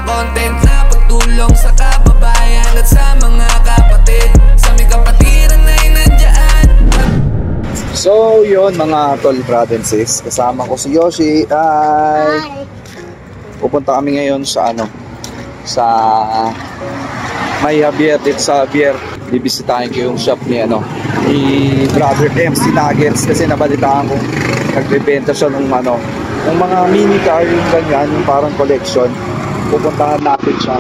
content na pagtulong sa kababayan at sa mga kapatid, sa may kapatiran na inandyan. So yun mga tol, brother and sis, kasama ko si Yoshi. Hi! Pupunta kami ngayon sa sa May Javier, dito sa Javier. Bibisitahin ko yung shop ni Brother MC Nuggets, kasi nabalitaan ko nagbebenta siya ng ng mga mini car, yung ganyan, yung parang collection. Pupuntahan natin siya,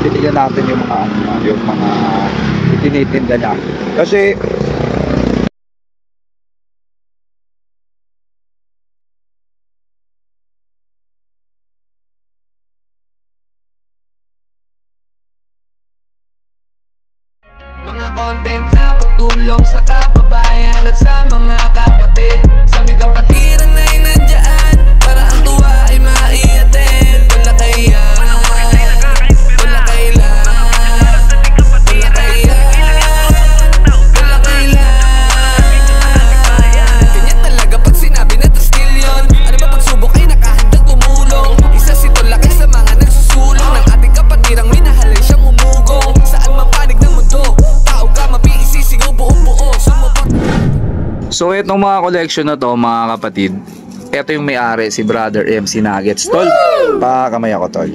titignan natin yung mga itinitinda niya, kasi mga content na pagtulong sa kababayan at sa mga kapatid, sa may kapatiran na inandyan, para ang tuwa ay maiatid. Wala kailan, wala kailan, wala kailan, wala kailan. Ganyan talaga pag sinabi na tastil yun. Ano ba pagsubok ay nakahandang tumulong? Isa si Tolakay sa mga nagsusulong ng ating kapatirang minahal ay siyang umugong. Saan mapanig ng mundo, tao ka mapisisingaw buong buo, sumupot. so itong mga collection na to mga kapatid, ito yung may-ari, si Brother MC Nuggets. Tol, pakamay ako tol.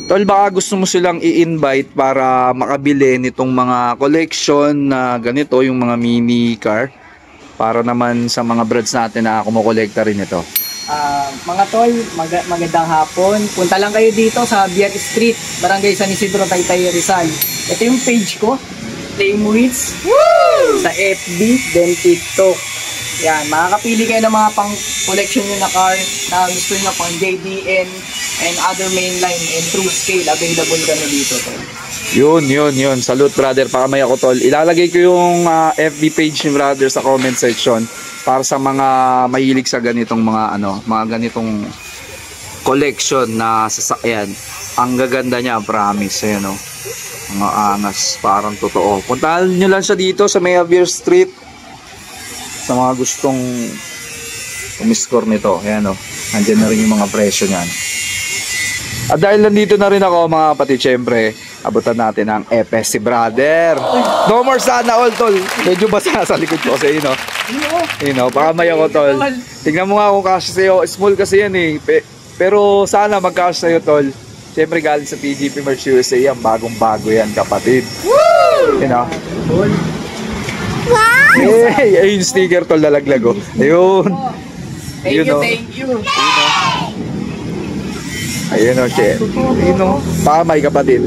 Tol, baka gusto mo silang i-invite para makabili nitong mga collection na ganito, yung mga mini car, para naman sa mga brads natin na kumukolekta rin ito. Mga tol, magandang hapon. Punta lang kayo dito sa Javier Street, Barangay San Isidro, Taytay, Rizal. Ito yung page ko, Flame Wheels, sa FB, then TikTok. Yan, makakapili kayo ng mga pang collection nyo na car na gusto nyo, pang JDM and other mainline and true scale. Available kami dito, tol. Yun. Salute brother, pakamay ako tol. Ilalagay ko yung FB page ni brother sa comment section para sa mga mahilig sa ganitong mga ganitong collection na sasakyan. Ang gaganda niya, promise. Ayan mga angas, parang totoo. Puntahan nyo lang siya dito sa May Javier Street sa mga gustong umiscore nito. Ayan nandiyan na rin yung mga presyo niyan. At dahil nandito na rin ako mga kapatid, syempre abutan natin ang FS si brother. No more sana all tol. Medyo basa sa likod ko kasi pakamay ako tol. Tingnan mo nga kung kasya sa'yo. Small kasi yan pero sana magkasya sa'yo tol. Syempre galing sa TGP Merch USA yan. Bagong bago yan kapatid. Hey, ayun sticker tol, lalaglag ayun. Thank you. Ayun shit. Pakamay kapatid.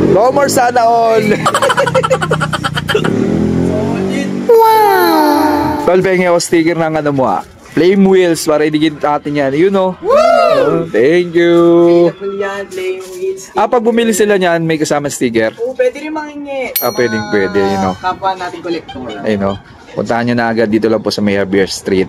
No more sana all. Wow. Tol, pengi ako sticker ng mo Flame Wheels para idigit natin yan. Thank you. Yan, Flame Wheels. Pag bumili sila niyan, may kasama sticker. Pwede rin mangingi. Pwede, Kapwa natin kolektor. Puntahan nyo na agad dito lang po sa May Javier Street.